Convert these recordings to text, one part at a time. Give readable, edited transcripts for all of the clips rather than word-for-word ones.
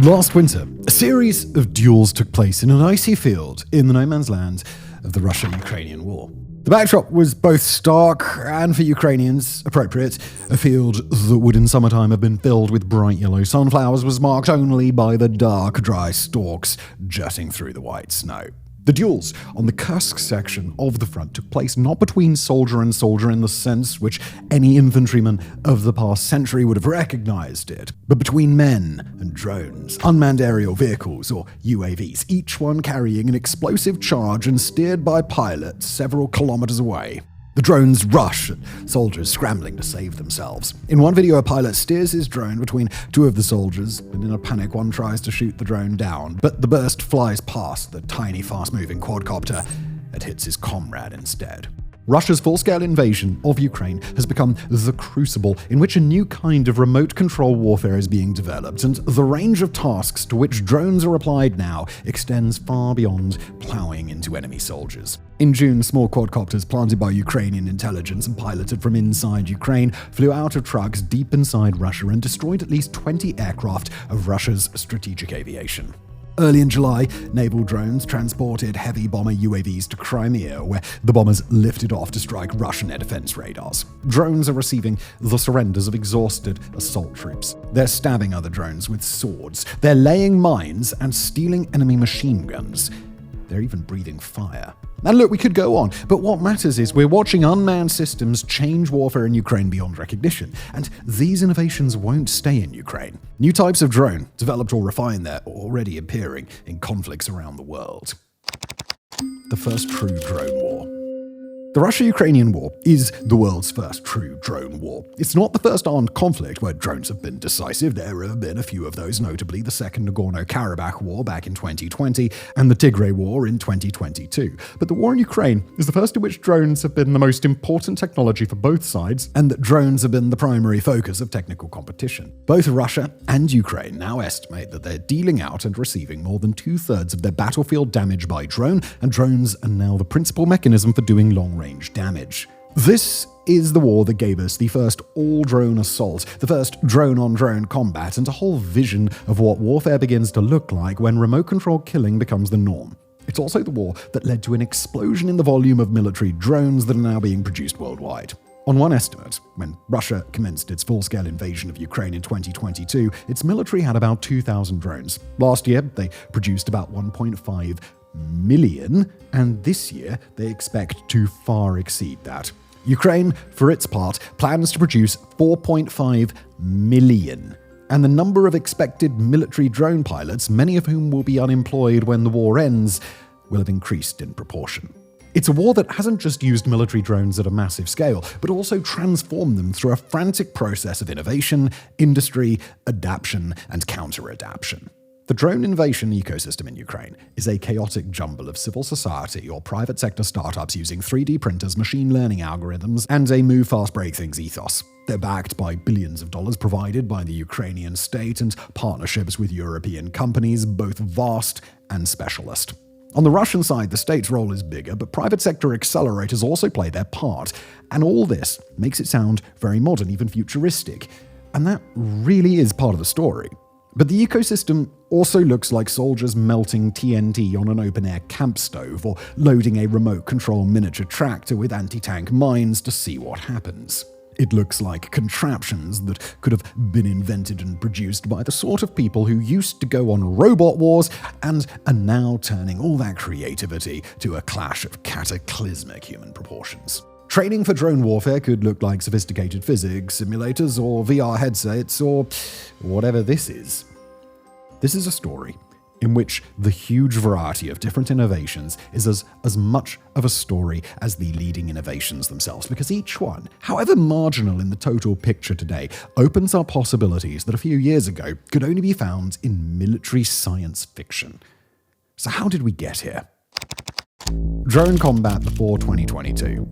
Last winter, a series of duels took place in an icy field in the no man's land of the Russia-Ukrainian war. The backdrop was both stark and, for Ukrainians, appropriate. A field that would in summertime have been filled with bright yellow sunflowers was marked only by the dark, dry stalks jutting through the white snow. The duels on the Kursk section of the front took place not between soldier and soldier in the sense which any infantryman of the past century would have recognized it, but between men and drones, unmanned aerial vehicles or UAVs, each one carrying an explosive charge and steered by pilots several kilometers away. The drones rush at soldiers scrambling to save themselves. In one video, a pilot steers his drone between two of the soldiers, and in a panic, one tries to shoot the drone down, but the burst flies past the tiny, fast-moving quadcopter and hits his comrade instead. Russia's full-scale invasion of Ukraine has become the crucible in which a new kind of remote control warfare is being developed, and the range of tasks to which drones are applied now extends far beyond plowing into enemy soldiers. In June, small quadcopters planted by Ukrainian intelligence and piloted from inside Ukraine flew out of trucks deep inside Russia and destroyed at least 20 aircraft of Russia's strategic aviation. Early in July, naval drones transported heavy bomber UAVs to Crimea, where the bombers lifted off to strike Russian air defense radars. Drones are receiving the surrenders of exhausted assault troops. They're stabbing other drones with swords. They're laying mines and stealing enemy machine guns. They're even breathing fire. And look, we could go on, but what matters is we're watching unmanned systems change warfare in Ukraine beyond recognition, and these innovations won't stay in Ukraine. New types of drone, developed or refined there, are already appearing in conflicts around the world. The first true drone war. The Russia-Ukrainian war is the world's first true drone war. It's not the first armed conflict where drones have been decisive. There have been a few of those, notably the second Nagorno-Karabakh war back in 2020 and the Tigray war in 2022. But the war in Ukraine is the first in which drones have been the most important technology for both sides, and that drones have been the primary focus of technical competition. Both Russia and Ukraine now estimate that they're dealing out and receiving more than 2/3 of their battlefield damage by drone, and drones are now the principal mechanism for doing long-range damage. This is the war that gave us the first all-drone assault, the first drone-on-drone combat, and a whole vision of what warfare begins to look like when remote-controlled killing becomes the norm. It's also the war that led to an explosion in the volume of military drones that are now being produced worldwide. On one estimate, when Russia commenced its full-scale invasion of Ukraine in 2022, its military had about 2,000 drones. Last year, they produced about 1.5 million, and this year they expect to far exceed that. Ukraine, for its part, plans to produce 4.5 million. And the number of expected military drone pilots, many of whom will be unemployed when the war ends, will have increased in proportion. It's a war that hasn't just used military drones at a massive scale, but also transformed them through a frantic process of innovation, industry, adaptation, and counter-adaptation. The drone innovation ecosystem in Ukraine is a chaotic jumble of civil society or private sector startups using 3D printers, machine learning algorithms, and a move fast break things ethos. They're backed by billions of dollars provided by the Ukrainian state and partnerships with European companies, both vast and specialist. On the Russian side, the state's role is bigger, but private sector accelerators also play their part. And all this makes it sound very modern, even futuristic. And that really is part of the story. But the ecosystem also looks like soldiers melting TNT on an open-air camp stove or loading a remote-control miniature tractor with anti-tank mines to see what happens. It looks like contraptions that could have been invented and produced by the sort of people who used to go on robot wars and are now turning all that creativity to a clash of cataclysmic human proportions. Training for drone warfare could look like sophisticated physics simulators or VR headsets or whatever this is. This is a story in which the huge variety of different innovations is as much of a story as the leading innovations themselves, because each one, however marginal in the total picture today, opens up possibilities that a few years ago could only be found in military science fiction. So how did we get here? Drone combat before 2022.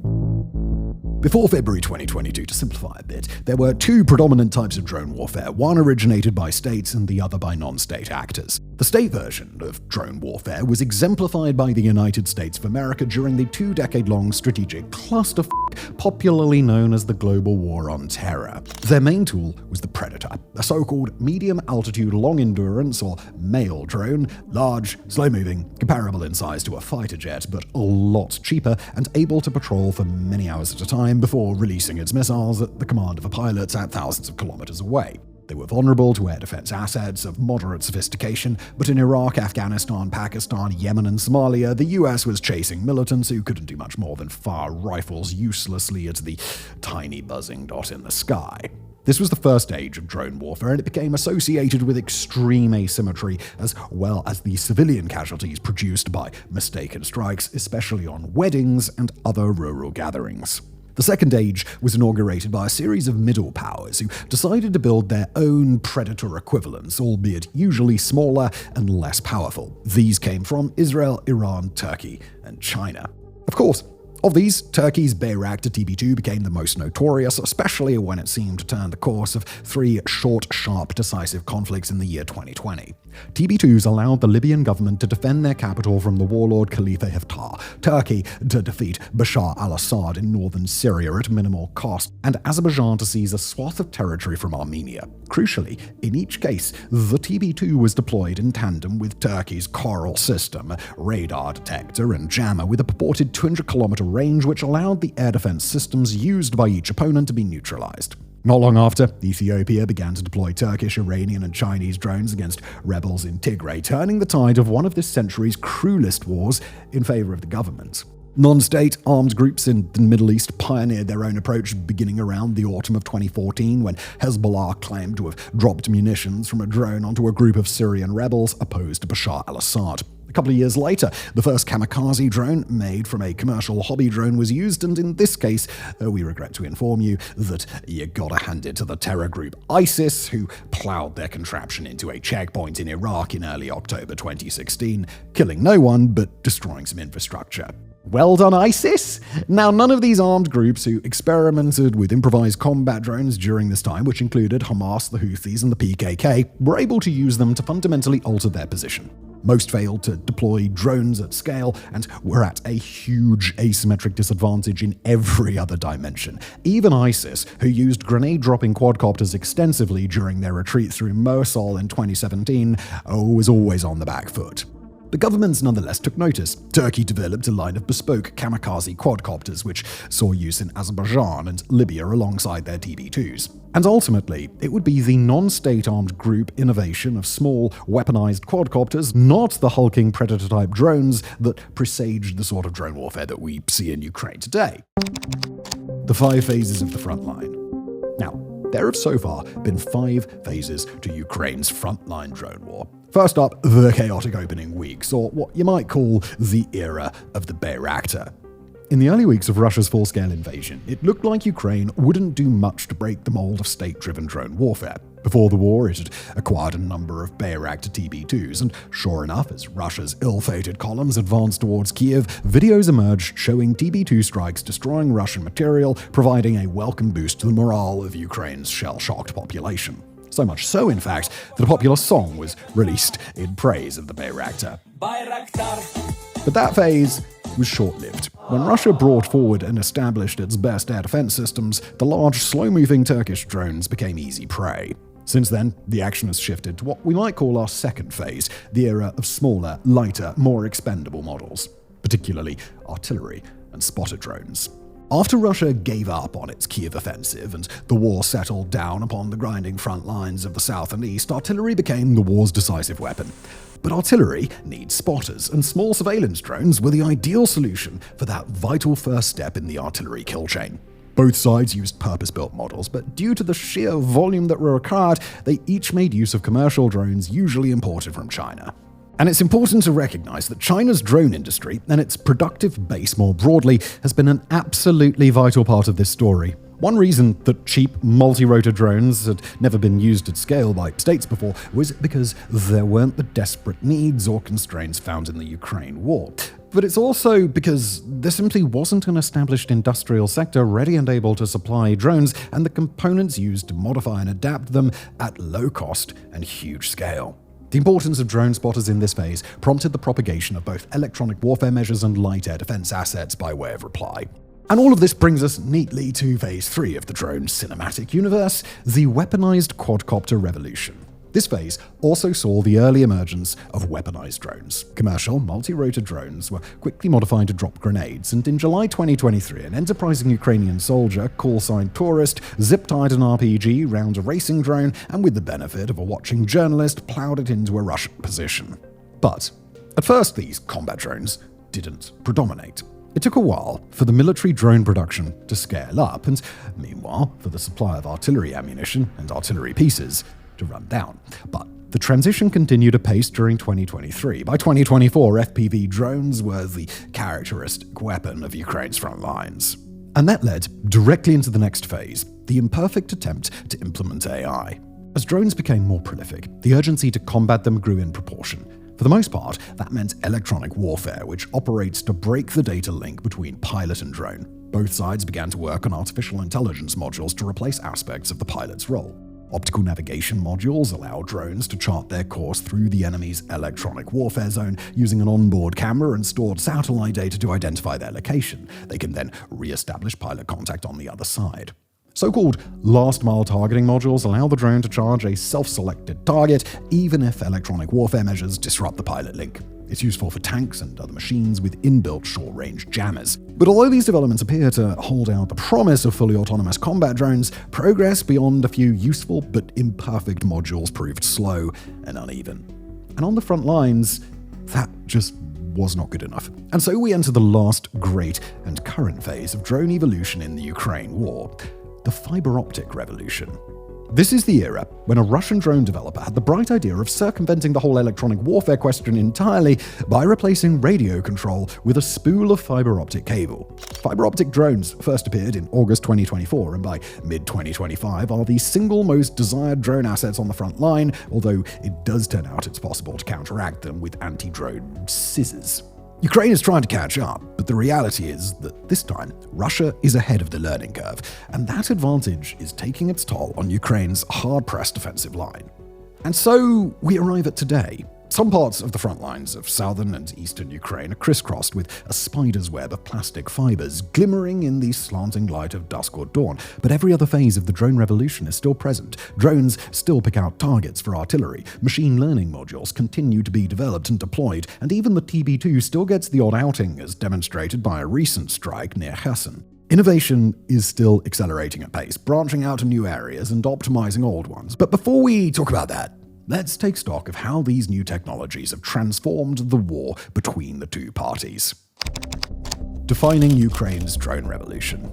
Before February 2022, to simplify a bit, there were two predominant types of drone warfare, one originated by states and the other by non-state actors. The state version of drone warfare was exemplified by the United States of America during the 2-decade-long strategic clusterfuck popularly known as the Global War on Terror. Their main tool was the Predator, a so-called medium-altitude long-endurance or MALE drone, large, slow-moving, comparable in size to a fighter jet, but a lot cheaper and able to patrol for many hours at a time before releasing its missiles at the command of a pilot at thousands of kilometers away. They were vulnerable to air defense assets of moderate sophistication, but in Iraq, Afghanistan, Pakistan, Yemen, and Somalia, the US was chasing militants who couldn't do much more than fire rifles uselessly at the tiny buzzing dot in the sky. This was the first age of drone warfare, and it became associated with extreme asymmetry, as well as the civilian casualties produced by mistaken strikes, especially on weddings and other rural gatherings. The second age was inaugurated by a series of middle powers who decided to build their own Predator equivalents, albeit usually smaller and less powerful. These came from Israel, Iran, Turkey, and China. Of course, of these, Turkey's Bayraktar TB2 became the most notorious, especially when it seemed to turn the course of 3 short, sharp, decisive conflicts in the year 2020. TB2s allowed the Libyan government to defend their capital from the warlord Khalifa Haftar, Turkey to defeat Bashar al-Assad in northern Syria at minimal cost, and Azerbaijan to seize a swath of territory from Armenia. Crucially, in each case, the TB2 was deployed in tandem with Turkey's Coral system, a radar detector and jammer with a purported 200-kilometer range which allowed the air defense systems used by each opponent to be neutralized. Not long after, Ethiopia began to deploy Turkish, Iranian, and Chinese drones against rebels in Tigray, turning the tide of one of this century's cruelest wars in favor of the government. Non-state armed groups in the Middle East pioneered their own approach beginning around the autumn of 2014 when Hezbollah claimed to have dropped munitions from a drone onto a group of Syrian rebels opposed to Bashar al-Assad. A couple of years later, the first Kamikaze drone made from a commercial hobby drone was used, and in this case, we regret to inform you that you gotta hand it to the terror group ISIS, who plowed their contraption into a checkpoint in Iraq in early October 2016, killing no one but destroying some infrastructure. Well done, ISIS! Now, none of these armed groups who experimented with improvised combat drones during this time, which included Hamas, the Houthis, and the PKK, were able to use them to fundamentally alter their position. Most failed to deploy drones at scale and were at a huge asymmetric disadvantage in every other dimension. Even ISIS, who used grenade-dropping quadcopters extensively during their retreat through Mosul in 2017, was always on the back foot. The governments nonetheless took notice. Turkey developed a line of bespoke Kamikaze quadcopters, which saw use in Azerbaijan and Libya alongside their TB2s. And ultimately, it would be the non-state armed group innovation of small, weaponized quadcopters, not the hulking Predator-type drones, that presaged the sort of drone warfare that we see in Ukraine today. The 5 phases of the frontline. Now, there have so far been 5 phases to Ukraine's frontline drone war. First up, the chaotic opening weeks, or what you might call the era of the Bayraktar. In the early weeks of Russia's full-scale invasion, it looked like Ukraine wouldn't do much to break the mold of state-driven drone warfare. Before the war, it had acquired a number of Bayraktar TB2s, and sure enough, as Russia's ill-fated columns advanced towards Kiev, videos emerged showing TB2 strikes destroying Russian material, providing a welcome boost to the morale of Ukraine's shell-shocked population. So much so, in fact, that a popular song was released in praise of the Bayraktar. But that phase was short-lived. When Russia brought forward and established its best air defense systems, the large, slow-moving Turkish drones became easy prey. Since then, the action has shifted to what we might call our second phase, the era of smaller, lighter, more expendable models, particularly artillery and spotter drones. After Russia gave up on its Kiev offensive and the war settled down upon the grinding front lines of the south and east, artillery became the war's decisive weapon. But artillery needs spotters, and small surveillance drones were the ideal solution for that vital first step in the artillery kill chain. Both sides used purpose-built models, but due to the sheer volume that were required, they each made use of commercial drones usually imported from China. And it's important to recognize that China's drone industry, and its productive base more broadly, has been an absolutely vital part of this story. One reason that cheap, multi-rotor drones had never been used at scale by states before was because there weren't the desperate needs or constraints found in the Ukraine war. But it's also because there simply wasn't an established industrial sector ready and able to supply drones and the components used to modify and adapt them at low cost and huge scale. The importance of drone spotters in this phase prompted the propagation of both electronic warfare measures and light air defense assets by way of reply. And all of this brings us neatly to Phase 3 of the drone cinematic universe, the weaponized quadcopter revolution. This phase also saw the early emergence of weaponized drones. Commercial, multi-rotor drones were quickly modified to drop grenades, and in July 2023, an enterprising Ukrainian soldier, call-sign Tourist, zip-tied an RPG round a racing drone and, with the benefit of a watching journalist, ploughed it into a Russian position. But at first, these combat drones didn't predominate. It took a while for the military drone production to scale up, and meanwhile, for the supply of artillery ammunition and artillery pieces to run down. But the transition continued apace during 2023. By 2024, FPV drones were the characteristic weapon of Ukraine's front lines. And that led directly into the next phase, the imperfect attempt to implement AI. As drones became more prolific, the urgency to combat them grew in proportion. For the most part, that meant electronic warfare, which operates to break the data link between pilot and drone. Both sides began to work on artificial intelligence modules to replace aspects of the pilot's role. Optical navigation modules allow drones to chart their course through the enemy's electronic warfare zone using an onboard camera and stored satellite data to identify their location. They can then re-establish pilot contact on the other side. So-called last-mile targeting modules allow the drone to charge a self-selected target, even if electronic warfare measures disrupt the pilot link. It's useful for tanks and other machines with inbuilt short-range jammers. But although these developments appear to hold out the promise of fully autonomous combat drones, progress beyond a few useful but imperfect modules proved slow and uneven. And on the front lines, that just was not good enough. And so we enter the last great and current phase of drone evolution in the Ukraine war, the fibre-optic revolution. This is the era when a Russian drone developer had the bright idea of circumventing the whole electronic warfare question entirely by replacing radio control with a spool of fibre-optic cable. Fibre-optic drones first appeared in August 2024, and by mid-2025 are the single most desired drone assets on the front line, although it does turn out it's possible to counteract them with anti-drone scissors. Ukraine is trying to catch up, but the reality is that this time, Russia is ahead of the learning curve, and that advantage is taking its toll on Ukraine's hard-pressed defensive line. And so we arrive at today. Some parts of the front lines of southern and eastern Ukraine are crisscrossed with a spider's web of plastic fibers glimmering in the slanting light of dusk or dawn. But every other phase of the drone revolution is still present. Drones still pick out targets for artillery. Machine learning modules continue to be developed and deployed. And even the TB2 still gets the odd outing, as demonstrated by a recent strike near Kherson. Innovation is still accelerating at pace, branching out to new areas and optimizing old ones. But before we talk about that, let's take stock of how these new technologies have transformed the war between the two parties. Defining Ukraine's drone revolution.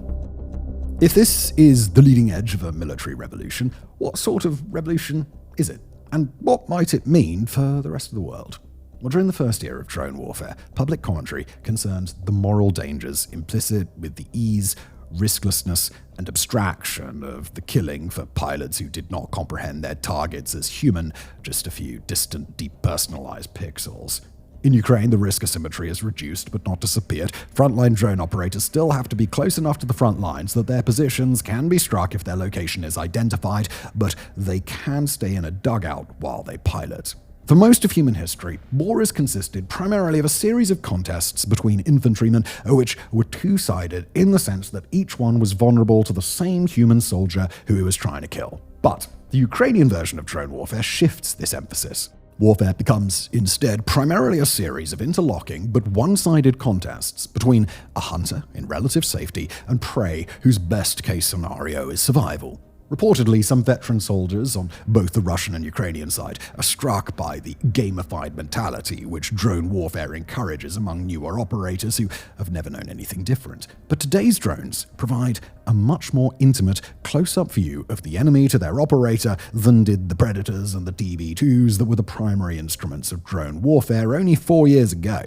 If this is the leading edge of a military revolution, what sort of revolution is it? And what might it mean for the rest of the world? Well, during the first era of drone warfare, public commentary concerned the moral dangers implicit with the ease, risklessness, and abstraction of the killing for pilots who did not comprehend their targets as human, just a few distant, depersonalized pixels. In Ukraine, the risk asymmetry is reduced but not disappeared. Frontline drone operators still have to be close enough to the front lines that their positions can be struck if their location is identified, but they can stay in a dugout while they pilot. For most of human history, war has consisted primarily of a series of contests between infantrymen, which were two-sided in the sense that each one was vulnerable to the same human soldier who he was trying to kill. But the Ukrainian version of drone warfare shifts this emphasis. Warfare becomes instead primarily a series of interlocking but one-sided contests between a hunter in relative safety and prey whose best-case scenario is survival. Reportedly, some veteran soldiers on both the Russian and Ukrainian side are struck by the gamified mentality which drone warfare encourages among newer operators who have never known anything different. But today's drones provide a much more intimate, close-up view of the enemy to their operator than did the Predators and the TB2s that were the primary instruments of drone warfare only 4 years ago.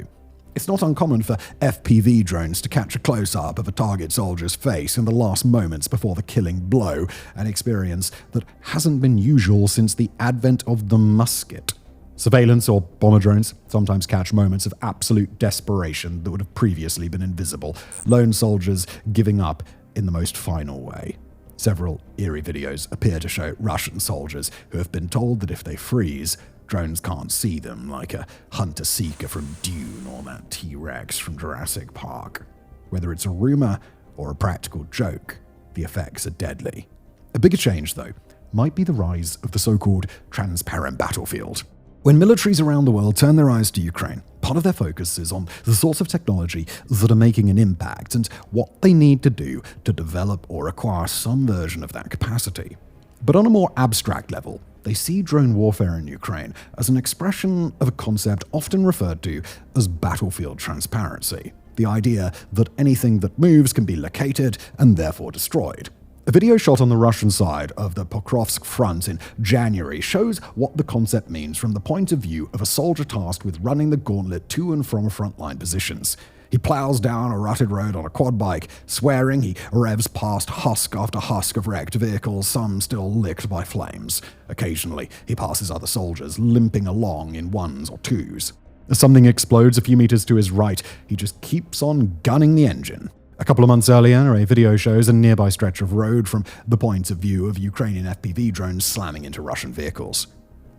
It's not uncommon for FPV drones to catch a close-up of a target soldier's face in the last moments before the killing blow, an experience that hasn't been usual since the advent of the musket. Surveillance or bomber drones sometimes catch moments of absolute desperation that would have previously been invisible, lone soldiers giving up in the most final way. Several eerie videos appear to show Russian soldiers who have been told that if they freeze, drones can't see them, like a hunter-seeker from Dune or that T-Rex from Jurassic Park. Whether it's a rumor or a practical joke, the effects are deadly. A bigger change, though, might be the rise of the so-called transparent battlefield. When militaries around the world turn their eyes to Ukraine, part of their focus is on the sorts of technology that are making an impact and what they need to do to develop or acquire some version of that capacity. But on a more abstract level, they see drone warfare in Ukraine as an expression of a concept often referred to as battlefield transparency, the idea that anything that moves can be located and therefore destroyed. A video shot on the Russian side of the Pokrovsk front in January shows what the concept means from the point of view of a soldier tasked with running the gauntlet to and from frontline positions. He plows down a rutted road on a quad bike, swearing. He revs past husk after husk of wrecked vehicles, some still licked by flames. Occasionally, he passes other soldiers limping along in ones or twos. As something explodes a few meters to his right, he just keeps on gunning the engine. A couple of months earlier, a video shows a nearby stretch of road from the point of view of Ukrainian FPV drones slamming into Russian vehicles.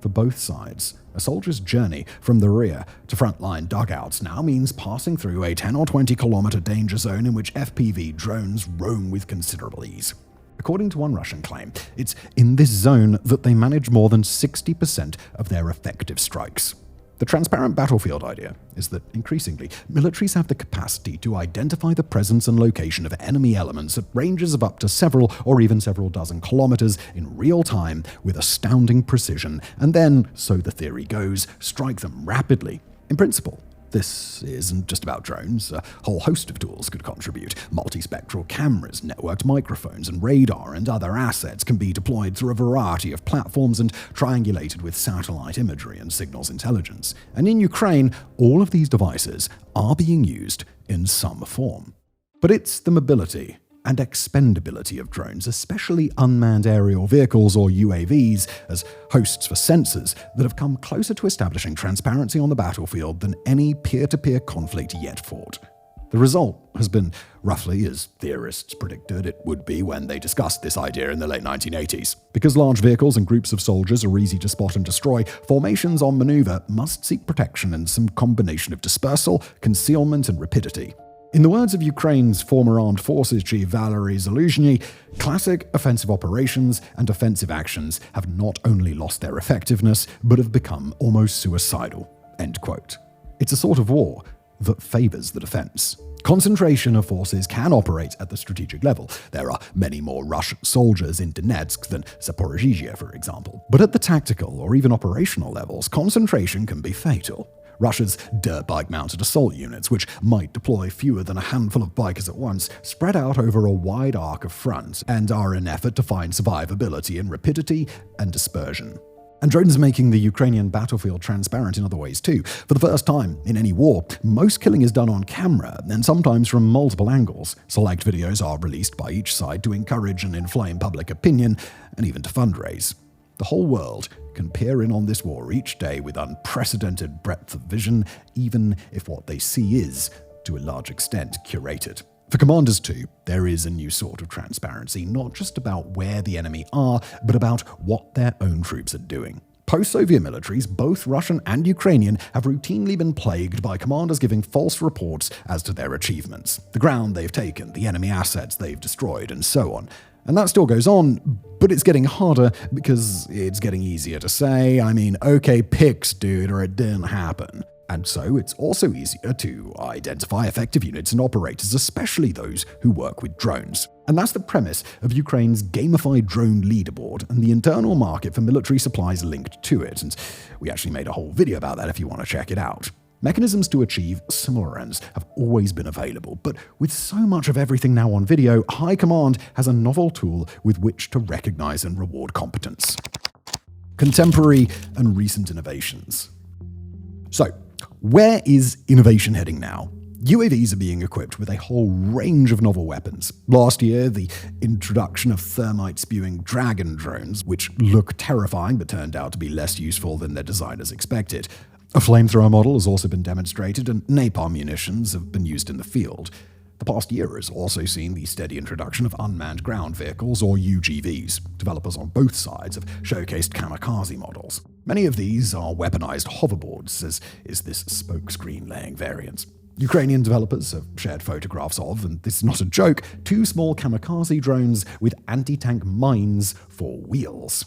For both sides, a soldier's journey from the rear to frontline dugouts now means passing through a 10 or 20 kilometer danger zone in which FPV drones roam with considerable ease. According to one Russian claim, it's in this zone that they manage more than 60% of their effective strikes. The transparent battlefield idea is that, increasingly, militaries have the capacity to identify the presence and location of enemy elements at ranges of up to several or even several dozen kilometers in real time with astounding precision, and then, so the theory goes, strike them rapidly. In principle, this isn't just about drones. A whole host of tools could contribute. Multispectral cameras, networked microphones, and radar and other assets can be deployed through a variety of platforms and triangulated with satellite imagery and signals intelligence. And in Ukraine, all of these devices are being used in some form. But it's the mobility and expendability of drones, especially unmanned aerial vehicles or UAVs, as hosts for sensors that have come closer to establishing transparency on the battlefield than any peer-to-peer conflict yet fought. The result has been roughly as theorists predicted it would be when they discussed this idea in the late 1980s. Because large vehicles and groups of soldiers are easy to spot and destroy, formations on maneuver must seek protection in some combination of dispersal, concealment, and rapidity. In the words of Ukraine's former armed forces chief Valery Zaluzhny, classic offensive operations and offensive actions have not only lost their effectiveness, but have become almost suicidal. End quote. It's a sort of war that favors the defense. Concentration of forces can operate at the strategic level. There are many more Russian soldiers in Donetsk than Zaporizhzhia, for example. But at the tactical or even operational levels, concentration can be fatal. Russia's dirt bike-mounted assault units, which might deploy fewer than a handful of bikers at once, spread out over a wide arc of front and are an effort to find survivability in rapidity and dispersion. And drones are making the Ukrainian battlefield transparent in other ways too. For the first time in any war, most killing is done on camera, and sometimes from multiple angles. Select videos are released by each side to encourage and inflame public opinion, and even to fundraise. The whole world can peer in on this war each day with unprecedented breadth of vision, even if what they see is, to a large extent, curated. For commanders too, there is a new sort of transparency, not just about where the enemy are, but about what their own troops are doing. Post-Soviet militaries, both Russian and Ukrainian, have routinely been plagued by commanders giving false reports as to their achievements, the ground they've taken, the enemy assets they've destroyed, and so on. And that still goes on, but it's getting harder because it's getting easier to say, okay, pics, dude, or it didn't happen. And so it's also easier to identify effective units and operators, especially those who work with drones. And that's the premise of Ukraine's gamified drone leaderboard and the internal market for military supplies linked to it. And we actually made a whole video about that if you want to check it out. Mechanisms to achieve similar ends have always been available, but with so much of everything now on video, High Command has a novel tool with which to recognize and reward competence. Contemporary and recent innovations. So, where is innovation heading now? UAVs are being equipped with a whole range of novel weapons. Last year, the introduction of thermite-spewing dragon drones, which look terrifying but turned out to be less useful than their designers expected. A flamethrower model has also been demonstrated, and napalm munitions have been used in the field. The past year has also seen the steady introduction of unmanned ground vehicles, or UGVs. Developers on both sides have showcased Kamikaze models. Many of these are weaponized hoverboards, as is this smokescreen-laying variant. Ukrainian developers have shared photographs of, and this is not a joke, 2 small Kamikaze drones with anti-tank mines for wheels.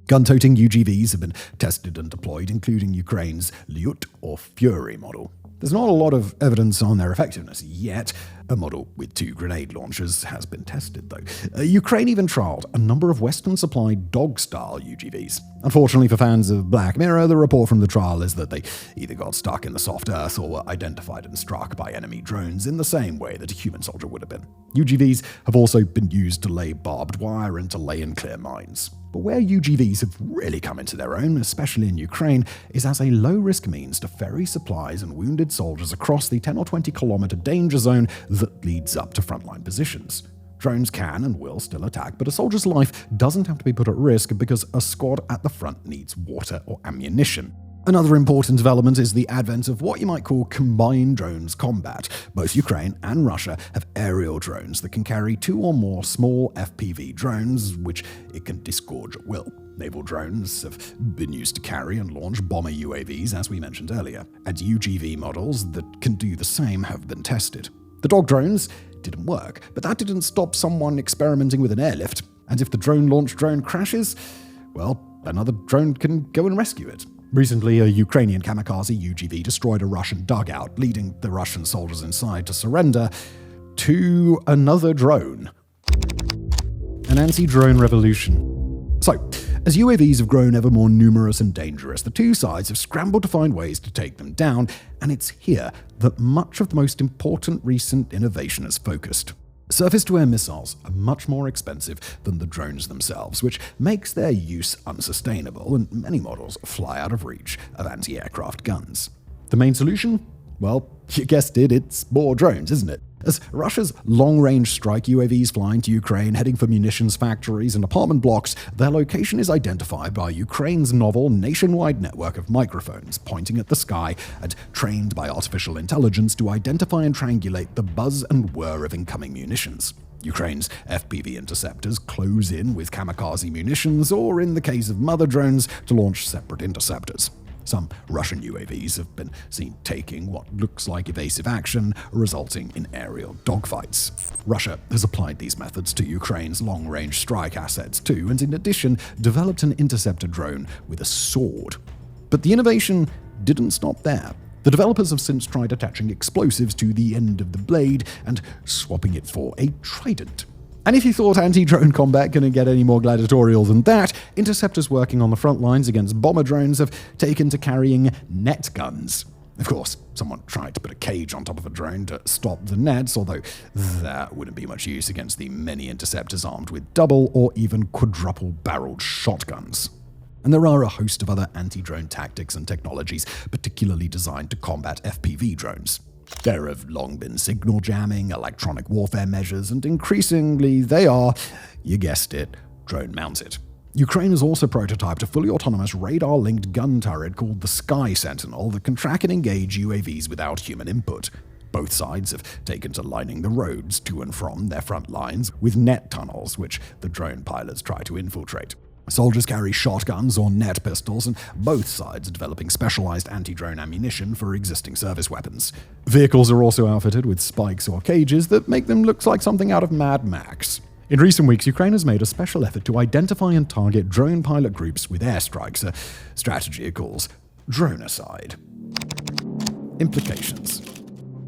Gun-toting UGVs have been tested and deployed, including Ukraine's Lyut or Fury model. There's not a lot of evidence on their effectiveness yet. A model with 2 grenade launchers has been tested, though. Ukraine even trialled a number of Western-supplied dog-style UGVs. Unfortunately for fans of Black Mirror, the report from the trial is that they either got stuck in the soft earth or were identified and struck by enemy drones in the same way that a human soldier would have been. UGVs have also been used to lay barbed wire and to lay and clear mines. But where UGVs have really come into their own, especially in Ukraine, is as a low-risk means to ferry supplies and wounded soldiers across the 10 or 20 kilometer danger zone that leads up to frontline positions. Drones can and will still attack, but a soldier's life doesn't have to be put at risk because a squad at the front needs water or ammunition. Another important development is the advent of what you might call combined drones combat. Both Ukraine and Russia have aerial drones that can carry 2 or more small FPV drones, which it can disgorge at will. Naval drones have been used to carry and launch bomber UAVs, as we mentioned earlier, and UGV models that can do the same have been tested. The dog drones didn't work, but that didn't stop someone experimenting with an airlift. And if the drone-launched drone crashes, well, another drone can go and rescue it. Recently, a Ukrainian Kamikaze UGV destroyed a Russian dugout, leading the Russian soldiers inside to surrender to another drone. An anti-drone revolution. So, as UAVs have grown ever more numerous and dangerous, the two sides have scrambled to find ways to take them down, and it's here that much of the most important recent innovation is focused. Surface-to-air missiles are much more expensive than the drones themselves, which makes their use unsustainable, and many models fly out of reach of anti-aircraft guns. The main solution? Well, you guessed it, it's more drones, isn't it? As Russia's long-range strike UAVs fly into Ukraine, heading for munitions factories and apartment blocks, their location is identified by Ukraine's novel nationwide network of microphones pointing at the sky and trained by artificial intelligence to identify and triangulate the buzz and whir of incoming munitions. Ukraine's FPV interceptors close in with kamikaze munitions, or in the case of mother drones, to launch separate interceptors. Some Russian UAVs have been seen taking what looks like evasive action, resulting in aerial dogfights. Russia has applied these methods to Ukraine's long-range strike assets too, and in addition, developed an interceptor drone with a sword. But the innovation didn't stop there. The developers have since tried attaching explosives to the end of the blade and swapping it for a trident. And if you thought anti-drone combat couldn't get any more gladiatorial than that, interceptors working on the front lines against bomber drones have taken to carrying net guns. Of course, someone tried to put a cage on top of a drone to stop the nets, although that wouldn't be much use against the many interceptors armed with double or even quadruple-barreled shotguns. And there are a host of other anti-drone tactics and technologies particularly designed to combat FPV drones. There have long been signal jamming, electronic warfare measures, and increasingly they are, you guessed it, drone-mounted. Ukraine has also prototyped a fully autonomous radar-linked gun turret called the Sky Sentinel that can track and engage UAVs without human input. Both sides have taken to lining the roads to and from their front lines with net tunnels, which the drone pilots try to infiltrate. Soldiers carry shotguns or net pistols, and both sides are developing specialized anti-drone ammunition for existing service weapons. Vehicles are also outfitted with spikes or cages that make them look like something out of Mad Max. In recent weeks, Ukraine has made a special effort to identify and target drone pilot groups with airstrikes, a strategy it calls dronecide. Implications.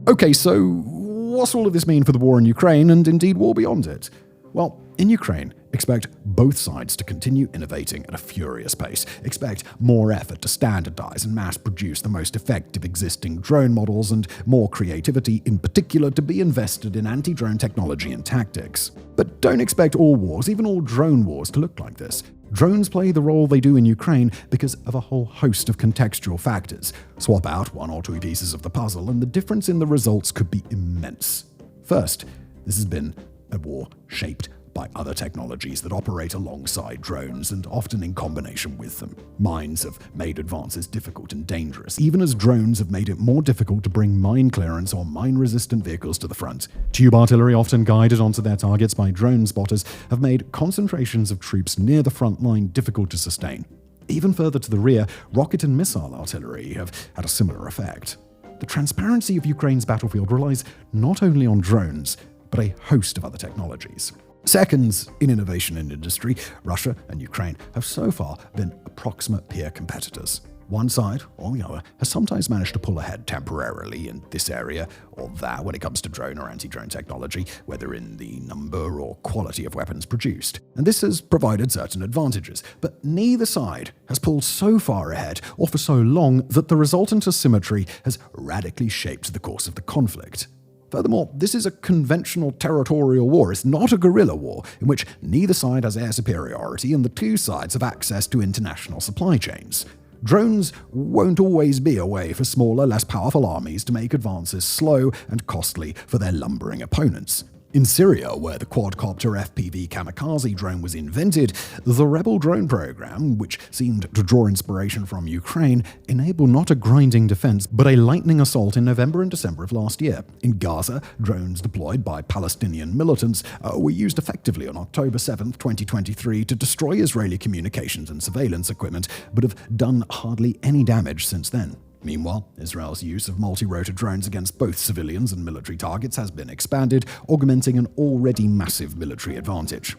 Okay, so what's all of this mean for the war in Ukraine, and indeed war beyond it? Well, in Ukraine, expect both sides to continue innovating at a furious pace. Expect more effort to standardize and mass-produce the most effective existing drone models, and more creativity in particular to be invested in anti-drone technology and tactics. But don't expect all wars, even all drone wars, to look like this. Drones play the role they do in Ukraine because of a whole host of contextual factors. Swap out one or two pieces of the puzzle, and the difference in the results could be immense. First, this has been a war shaped by other technologies that operate alongside drones and often in combination with them. Mines have made advances difficult and dangerous, even as drones have made it more difficult to bring mine clearance or mine-resistant vehicles to the front. Tube artillery, often guided onto their targets by drone spotters, have made concentrations of troops near the front line difficult to sustain. Even further to the rear, rocket and missile artillery have had a similar effect. The transparency of Ukraine's battlefield relies not only on drones, but a host of other technologies. Seconds in innovation and industry, Russia and Ukraine have so far been approximate peer competitors. One side or the other has sometimes managed to pull ahead temporarily in this area or that when it comes to drone or anti-drone technology, whether in the number or quality of weapons produced. And this has provided certain advantages, but neither side has pulled so far ahead or for so long that the resultant asymmetry has radically shaped the course of the conflict. Furthermore, this is a conventional territorial war. It's not a guerrilla war, in which neither side has air superiority and the two sides have access to international supply chains. Drones won't always be a way for smaller, less powerful armies to make advances slow and costly for their lumbering opponents. In Syria, where the quadcopter FPV Kamikaze drone was invented, the rebel drone program, which seemed to draw inspiration from Ukraine, enabled not a grinding defense, but a lightning assault in November and December of last year. In Gaza, drones deployed by Palestinian militants were used effectively on October 7, 2023, to destroy Israeli communications and surveillance equipment, but have done hardly any damage since then. Meanwhile, Israel's use of multi-rotor drones against both civilians and military targets has been expanded, augmenting an already massive military advantage.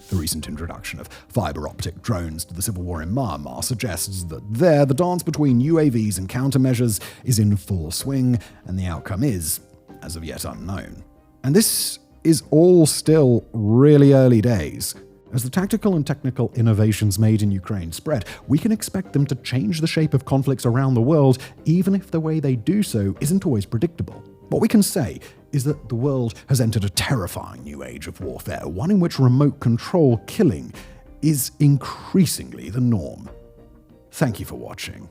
The recent introduction of fibre-optic drones to the civil war in Myanmar suggests that there, the dance between UAVs and countermeasures is in full swing, and the outcome is, as of yet, unknown. And this is all still really early days. As the tactical and technical innovations made in Ukraine spread, we can expect them to change the shape of conflicts around the world, even if the way they do so isn't always predictable. What we can say is that the world has entered a terrifying new age of warfare, one in which remote control killing is increasingly the norm. Thank you for watching.